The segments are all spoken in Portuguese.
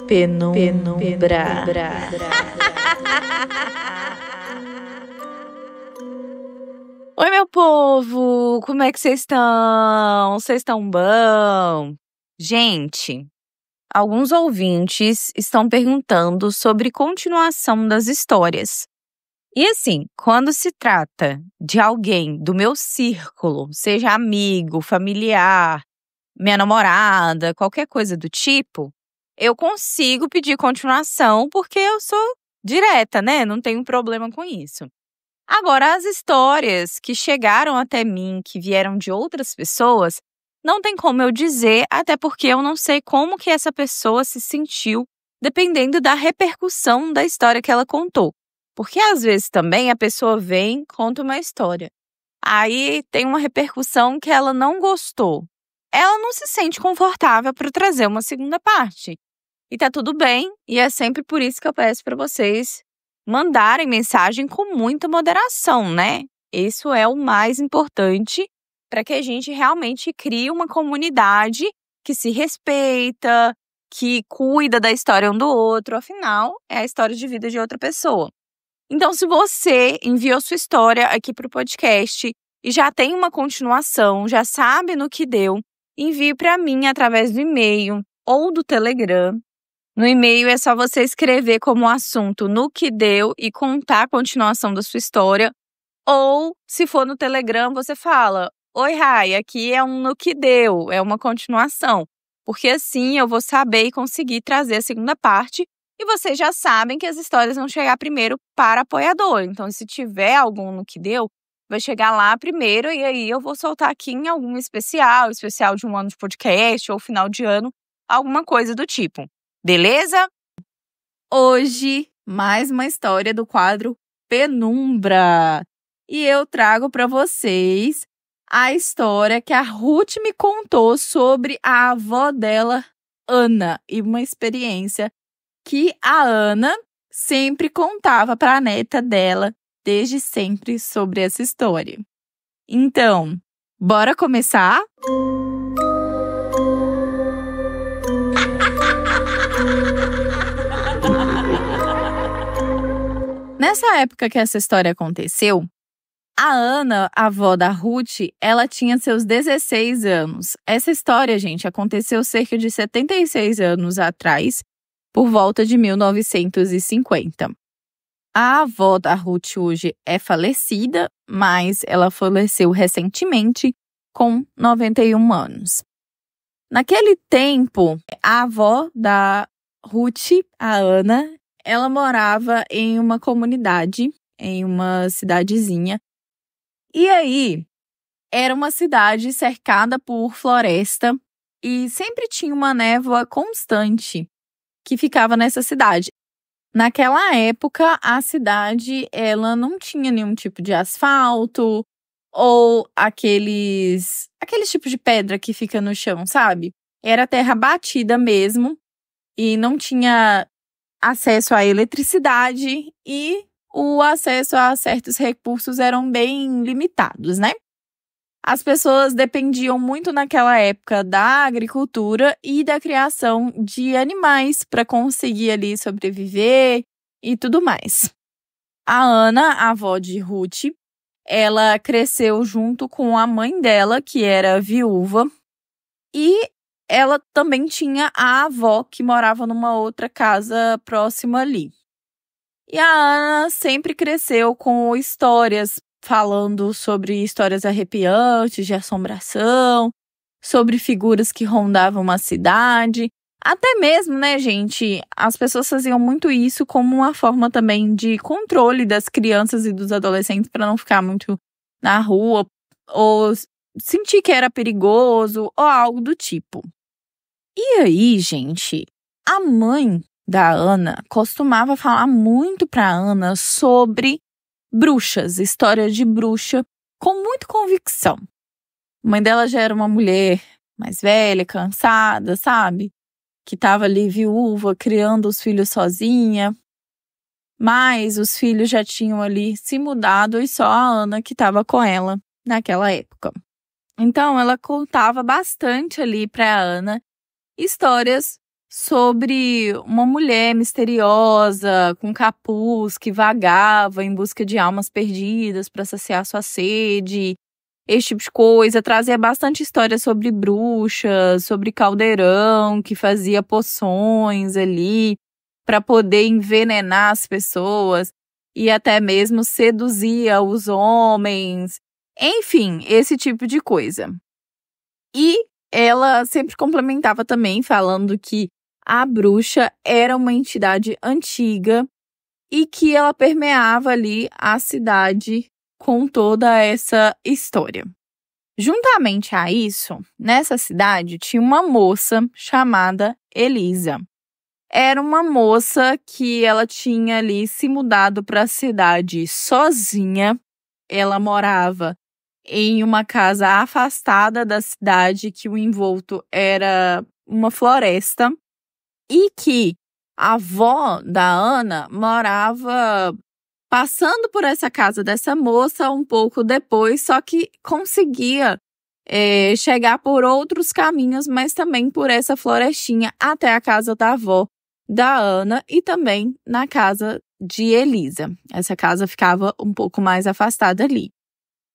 Penumbra. Oi, meu povo! Como é que vocês estão? Vocês estão bom? Gente, alguns ouvintes estão perguntando sobre continuação das histórias. E assim, quando se trata de alguém do meu círculo, seja amigo, familiar, minha namorada, qualquer coisa do tipo, eu consigo pedir continuação porque eu sou direta, né? Não tenho problema com isso. Agora, as histórias que chegaram até mim, que vieram de outras pessoas, não tem como eu dizer, até porque eu não sei como que essa pessoa se sentiu, dependendo da repercussão da história que ela contou. Porque às vezes também a pessoa vem, conta uma história. Aí tem uma repercussão que ela não gostou. Ela não se sente confortável para trazer uma segunda parte. E tá tudo bem, e é sempre por isso que eu peço para vocês mandarem mensagem com muita moderação, né? Isso é o mais importante para que a gente realmente crie uma comunidade que se respeita, que cuida da história um do outro, afinal, é a história de vida de outra pessoa. Então, se você enviou sua história aqui para o podcast e já tem uma continuação, já sabe no que deu, envie para mim através do e-mail ou do Telegram. No e-mail é só você escrever como assunto no que deu e contar a continuação da sua história. Ou, se for no Telegram, você fala: Oi, Rai, aqui é um no que deu, é uma continuação. Porque assim eu vou saber e conseguir trazer a segunda parte. E vocês já sabem que as histórias vão chegar primeiro para apoiador. Então, se tiver algum no que deu, vai chegar lá primeiro e aí eu vou soltar aqui em algum especial de um ano de podcast ou final de ano, alguma coisa do tipo. Beleza? Hoje, mais uma história do quadro Penumbra. E eu trago para vocês a história que a Ruth me contou sobre a avó dela, Ana, e uma experiência que a Ana sempre contava para a neta dela, desde sempre, sobre essa história. Então, bora começar? Nessa época que essa história aconteceu, a Ana, a avó da Ruth, ela tinha seus 16 anos. Essa história, gente, aconteceu cerca de 76 anos atrás, por volta de 1950. A avó da Ruth hoje é falecida, mas ela faleceu recentemente com 91 anos. Naquele tempo, a avó da Ruth, a Ana, ela morava em uma comunidade, em uma cidadezinha. E aí, era uma cidade cercada por floresta e sempre tinha uma névoa constante que ficava nessa cidade. Naquela época, a cidade ela não tinha nenhum tipo de asfalto ou aqueles tipos de pedra que fica no chão, sabe? Era terra batida mesmo e não tinha acesso à eletricidade e o acesso a certos recursos eram bem limitados, né? As pessoas dependiam muito naquela época da agricultura e da criação de animais para conseguir ali sobreviver e tudo mais. A Ana, a avó de Ruth, ela cresceu junto com a mãe dela, que era viúva, e ela também tinha a avó que morava numa outra casa próxima ali. E a Ana sempre cresceu com histórias falando sobre histórias arrepiantes de assombração, sobre figuras que rondavam uma cidade. Até mesmo, né, gente, as pessoas faziam muito isso como uma forma também de controle das crianças e dos adolescentes para não ficar muito na rua ou sentir que era perigoso ou algo do tipo. E aí, gente, a mãe da Ana costumava falar muito para Ana sobre bruxas, história de bruxa, com muita convicção. A mãe dela já era uma mulher mais velha, cansada, sabe? Que estava ali viúva, criando os filhos sozinha. Mas os filhos já tinham ali se mudado e só a Ana que estava com ela naquela época. Então, ela contava bastante ali para a Ana histórias sobre uma mulher misteriosa, com capuz, que vagava em busca de almas perdidas para saciar sua sede, esse tipo de coisa. Trazia bastante história sobre bruxas, sobre caldeirão, que fazia poções ali para poder envenenar as pessoas e até mesmo seduzia os homens. Enfim, esse tipo de coisa. E ela sempre complementava também falando que a bruxa era uma entidade antiga e que ela permeava ali a cidade com toda essa história. Juntamente a isso, nessa cidade tinha uma moça chamada Elisa. Era uma moça que ela tinha ali se mudado para a cidade sozinha. Ela morava em uma casa afastada da cidade, que o envolto era uma floresta, e que a avó da Ana morava passando por essa casa dessa moça um pouco depois, só que conseguia chegar por outros caminhos, mas também por essa florestinha até a casa da avó da Ana e também na casa de Elisa. Essa casa ficava um pouco mais afastada ali.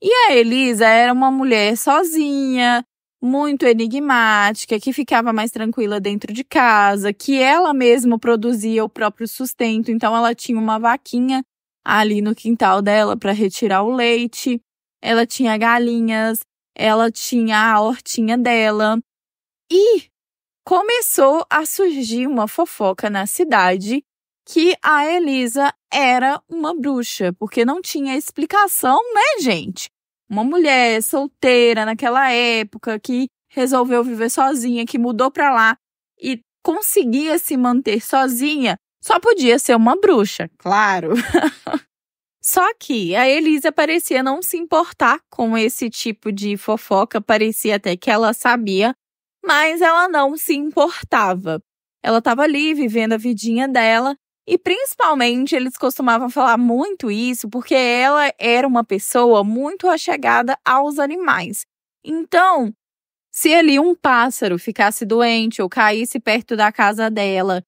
E a Elisa era uma mulher sozinha, muito enigmática, que ficava mais tranquila dentro de casa, que ela mesma produzia o próprio sustento, então ela tinha uma vaquinha ali no quintal dela para retirar o leite, ela tinha galinhas, ela tinha a hortinha dela. E começou a surgir uma fofoca na cidade que a Elisa era uma bruxa, porque não tinha explicação, né, gente? Uma mulher solteira naquela época que resolveu viver sozinha, que mudou pra lá e conseguia se manter sozinha, só podia ser uma bruxa, claro. Só que a Elisa parecia não se importar com esse tipo de fofoca, parecia até que ela sabia, mas ela não se importava. Ela estava ali vivendo a vidinha dela e principalmente eles costumavam falar muito isso porque ela era uma pessoa muito achegada aos animais. Então, se ali um pássaro ficasse doente ou caísse perto da casa dela,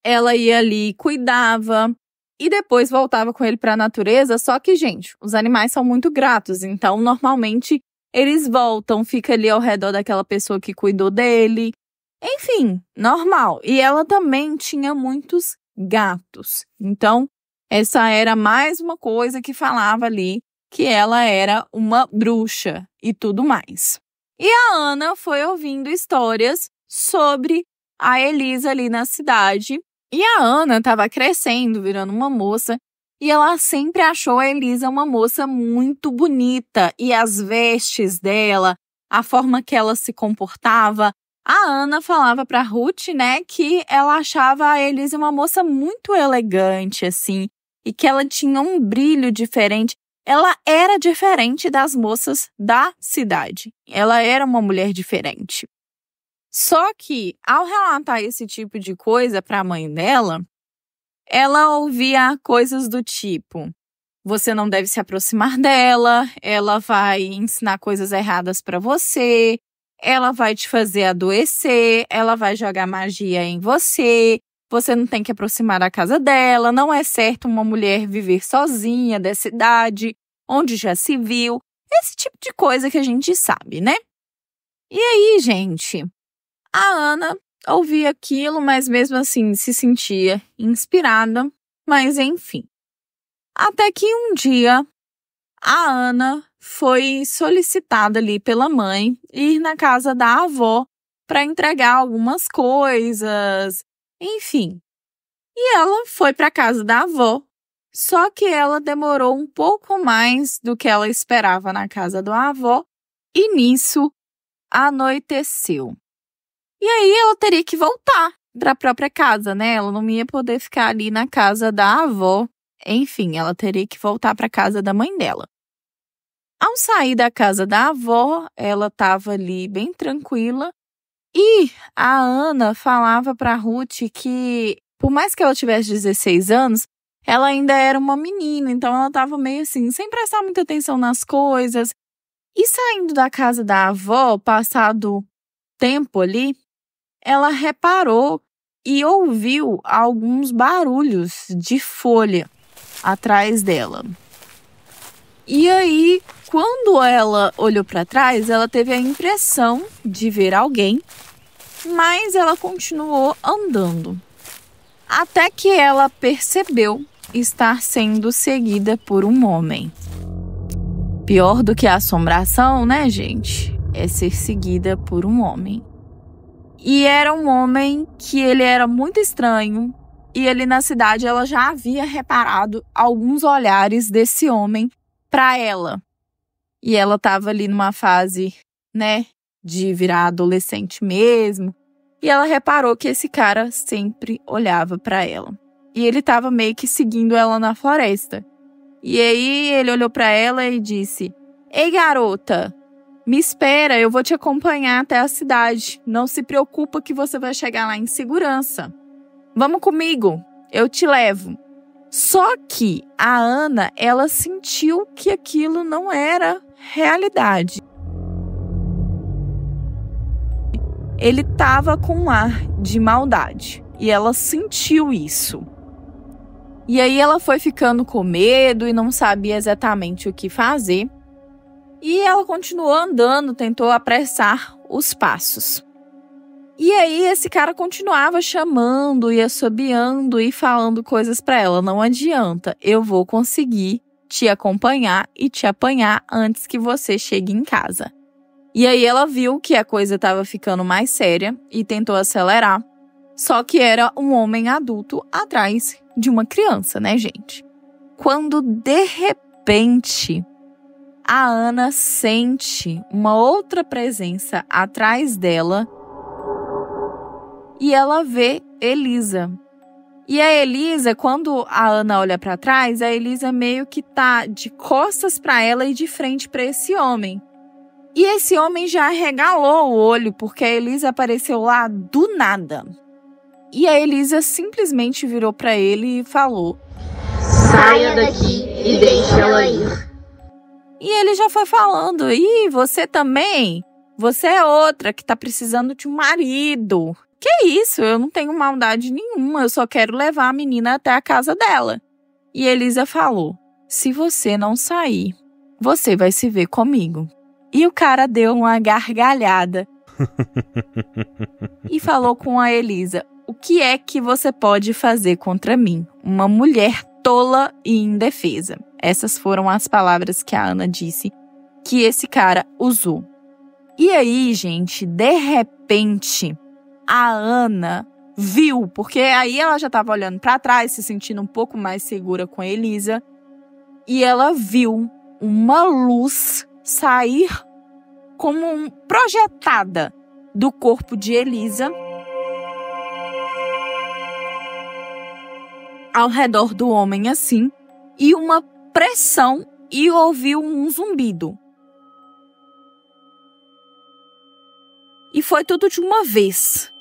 ela ia ali, cuidava e depois voltava com ele para a natureza. Só que, gente, os animais são muito gratos, então normalmente eles voltam, fica ali ao redor daquela pessoa que cuidou dele. Enfim, normal. E ela também tinha muitos gatos. Então, essa era mais uma coisa que falava ali que ela era uma bruxa e tudo mais. E a Ana foi ouvindo histórias sobre a Elisa ali na cidade. E a Ana estava crescendo, virando uma moça. E ela sempre achou a Elisa uma moça muito bonita. E as vestes dela, a forma que ela se comportava. A Ana falava para Ruth, né, que ela achava a Elisa uma moça muito elegante, assim. E que ela tinha um brilho diferente. Ela era diferente das moças da cidade. Ela era uma mulher diferente. Só que, ao relatar esse tipo de coisa para a mãe dela, ela ouvia coisas do tipo: você não deve se aproximar dela, ela vai ensinar coisas erradas para você, ela vai te fazer adoecer, ela vai jogar magia em você, você não tem que aproximar da casa dela, não é certo uma mulher viver sozinha dessa idade, onde já se viu, esse tipo de coisa que a gente sabe, né? E aí, gente, a Ana ouvia aquilo, mas mesmo assim se sentia inspirada, mas enfim. Até que um dia, a Ana foi solicitada ali pela mãe ir na casa da avó para entregar algumas coisas, enfim. E ela foi para a casa da avó, só que ela demorou um pouco mais do que ela esperava na casa da avó, e nisso anoiteceu. E aí ela teria que voltar para a própria casa, né? Ela não ia poder ficar ali na casa da avó. Enfim, ela teria que voltar para a casa da mãe dela. Ao sair da casa da avó, ela estava ali bem tranquila. E a Ana falava para Ruth que, por mais que ela tivesse 16 anos, ela ainda era uma menina. Então ela estava meio assim, sem prestar muita atenção nas coisas. E saindo da casa da avó, passado tempo ali, ela reparou e ouviu alguns barulhos de folha atrás dela. E aí, quando ela olhou para trás, ela teve a impressão de ver alguém, mas ela continuou andando. Até que ela percebeu estar sendo seguida por um homem. Pior do que a assombração, né, gente? É ser seguida por um homem. E era um homem que ele era muito estranho. E ali na cidade ela já havia reparado alguns olhares desse homem para ela. E ela estava ali numa fase, né, de virar adolescente mesmo. E ela reparou que esse cara sempre olhava para ela. E ele estava meio que seguindo ela na floresta. E aí ele olhou para ela e disse: "Ei, garota, me espera, eu vou te acompanhar até a cidade. Não se preocupa que você vai chegar lá em segurança. Vamos comigo, eu te levo." Só que a Ana, ela sentiu que aquilo não era realidade. Ele estava com um ar de maldade e ela sentiu isso. E aí ela foi ficando com medo e não sabia exatamente o que fazer. E ela continuou andando, tentou apressar os passos. E aí esse cara continuava chamando e assobiando e falando coisas para ela. "Não adianta, eu vou conseguir te acompanhar e te apanhar antes que você chegue em casa." E aí ela viu que a coisa estava ficando mais séria e tentou acelerar. Só que era um homem adulto atrás de uma criança, né, gente? Quando de repente a Ana sente uma outra presença atrás dela e ela vê Elisa. E a Elisa, quando a Ana olha para trás, a Elisa meio que tá de costas para ela e de frente para esse homem. E esse homem já arregalou o olho porque a Elisa apareceu lá do nada. E a Elisa simplesmente virou para ele e falou: "Saia daqui e deixe ela ir." E ele já foi falando: "Ih, você também? Você é outra que tá precisando de um marido. Que isso? Eu não tenho maldade nenhuma, eu só quero levar a menina até a casa dela." E Elisa falou: "Se você não sair, você vai se ver comigo." E o cara deu uma gargalhada e falou com a Elisa: "O que é que você pode fazer contra mim? Uma mulher tola e indefesa." Essas foram as palavras que a Ana disse que esse cara usou. E aí, gente, de repente, a Ana viu, porque aí ela já estava olhando para trás, se sentindo um pouco mais segura com a Elisa, e ela viu uma luz sair como projetada do corpo de Elisa ao redor do homem assim, e uma pressão, e ouviu um zumbido. E foi tudo de uma vez.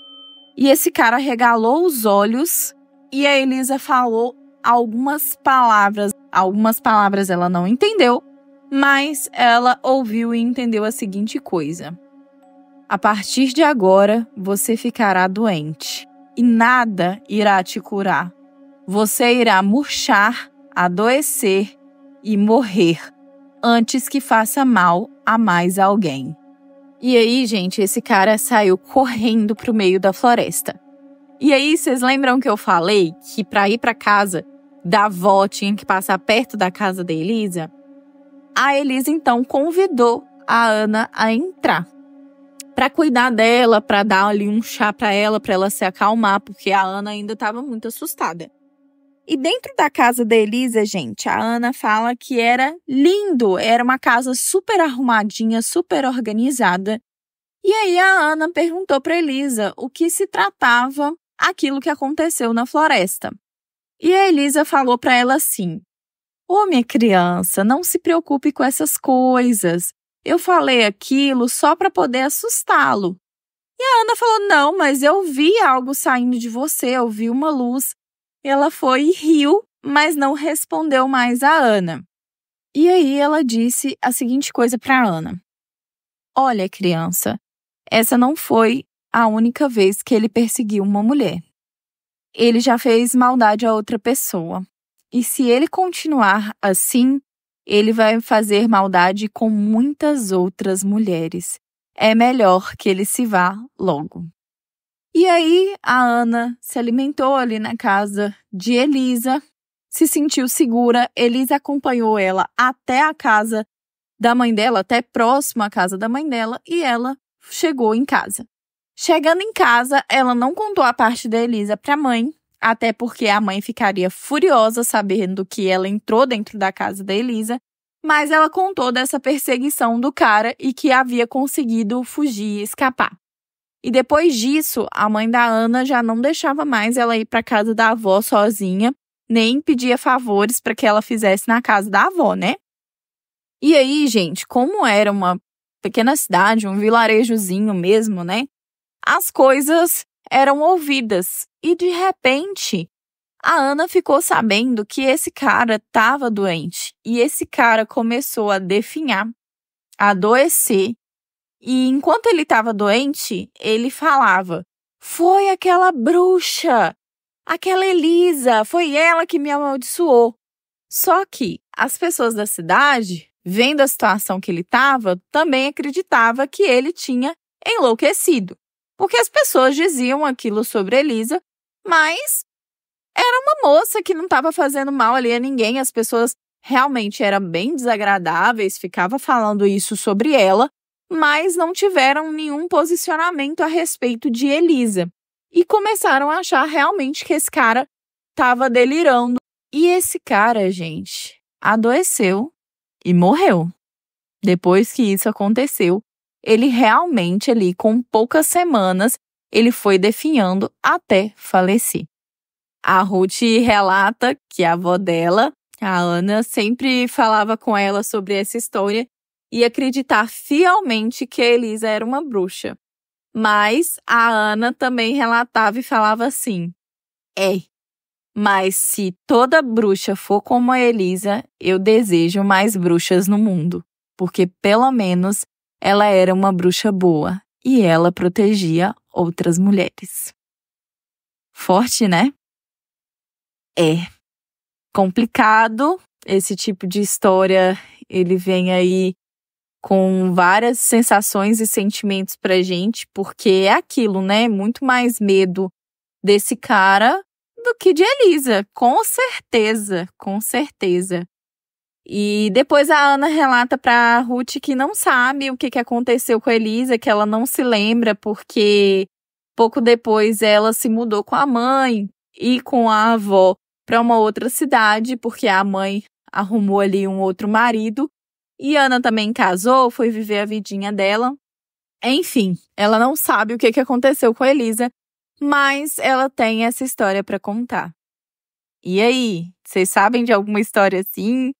E esse cara regalou os olhos e a Elisa falou algumas palavras. Algumas palavras ela não entendeu, mas ela ouviu e entendeu a seguinte coisa: "A partir de agora, você ficará doente e nada irá te curar. Você irá murchar, adoecer e morrer antes que faça mal a mais alguém." E aí, gente, esse cara saiu correndo pro meio da floresta. E aí, vocês lembram que eu falei que para ir para casa da avó tinha que passar perto da casa da Elisa? A Elisa, então, convidou a Ana a entrar para cuidar dela, para dar ali um chá para ela se acalmar, porque a Ana ainda estava muito assustada. E dentro da casa da Elisa, gente, a Ana fala que era lindo, era uma casa super arrumadinha, super organizada. E aí a Ana perguntou para Elisa o que se tratava aquilo que aconteceu na floresta. E a Elisa falou para ela assim: "Ô, minha criança, não se preocupe com essas coisas. Eu falei aquilo só para poder assustá-lo." E a Ana falou: "Não, mas eu vi algo saindo de você, eu vi uma luz." Ela foi e riu, mas não respondeu mais a Ana. E aí ela disse a seguinte coisa para a Ana: "Olha, criança, essa não foi a única vez que ele perseguiu uma mulher. ele já fez maldade a outra pessoa. E se ele continuar assim, ele vai fazer maldade com muitas outras mulheres. É melhor que ele se vá logo. E aí, a Ana se alimentou ali na casa de Elisa, se sentiu segura. Elisa acompanhou ela até a casa da mãe dela, até próximo à casa da mãe dela, e ela chegou em casa. Chegando em casa, ela não contou a parte da Elisa para a mãe, até porque a mãe ficaria furiosa sabendo que ela entrou dentro da casa da Elisa, mas ela contou dessa perseguição do cara e que havia conseguido fugir e escapar. E depois disso, a mãe da Ana já não deixava mais ela ir para casa da avó sozinha, nem pedia favores para que ela fizesse na casa da avó, né? E aí, gente, como era uma pequena cidade, um vilarejozinho mesmo, né? As coisas eram ouvidas e, de repente, a Ana ficou sabendo que esse cara estava doente. E esse cara começou a definhar, a adoecer. E enquanto ele estava doente, ele falava: foi aquela bruxa, aquela Elisa, foi ela que me amaldiçoou. Só que as pessoas da cidade, vendo a situação que ele estava, também acreditavam que ele tinha enlouquecido. Porque as pessoas diziam aquilo sobre Elisa, mas era uma moça que não estava fazendo mal ali a ninguém. As pessoas realmente eram bem desagradáveis, ficavam falando isso sobre ela, mas não tiveram nenhum posicionamento a respeito de Elisa. E começaram a achar realmente que esse cara estava delirando. E esse cara, gente, adoeceu e morreu. Depois que isso aconteceu, ele realmente ali, com poucas semanas, ele foi definhando até falecer. A Ruth relata que a avó dela, a Ana, sempre falava com ela sobre essa história e acreditar fielmente que a Elisa era uma bruxa. Mas a Ana também relatava e falava assim: mas se toda bruxa for como a Elisa, eu desejo mais bruxas no mundo, porque pelo menos ela era uma bruxa boa e ela protegia outras mulheres. Forte, né? É complicado. Esse tipo de história, ele vem aí com várias sensações e sentimentos pra gente, porque é aquilo, né? Muito mais medo desse cara do que de Elisa, com certeza, com certeza. E depois a Ana relata pra Ruth que não sabe o que aconteceu com a Elisa, que ela não se lembra, porque pouco depois ela se mudou com a mãe e com a avó para uma outra cidade, porque a mãe arrumou ali um outro marido. E Ana também casou, foi viver a vidinha dela. Enfim, ela não sabe o que aconteceu com a Elisa, mas ela tem essa história para contar. E aí, vocês sabem de alguma história assim? O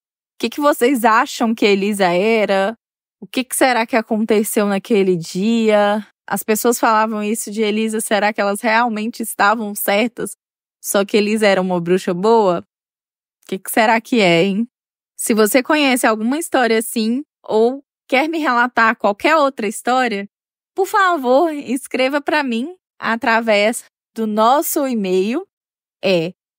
que vocês acham que a Elisa era? O que será que aconteceu naquele dia? As pessoas falavam isso de Elisa, será que elas realmente estavam certas? Só que Elisa era uma bruxa boa? O que será que é, hein? Se você conhece alguma história assim, ou quer me relatar qualquer outra história, por favor, escreva para mim através do nosso e-mail,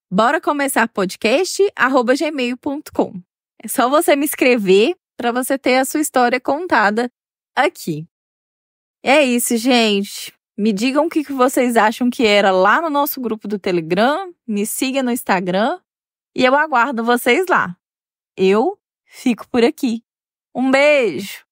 boracomeçarpodcast@gmail.com. É só você me escrever para você ter a sua história contada aqui. É isso, gente. Me digam o que vocês acham que era lá no nosso grupo do Telegram. Me siga no Instagram e eu aguardo vocês lá. Eu fico por aqui. Um beijo!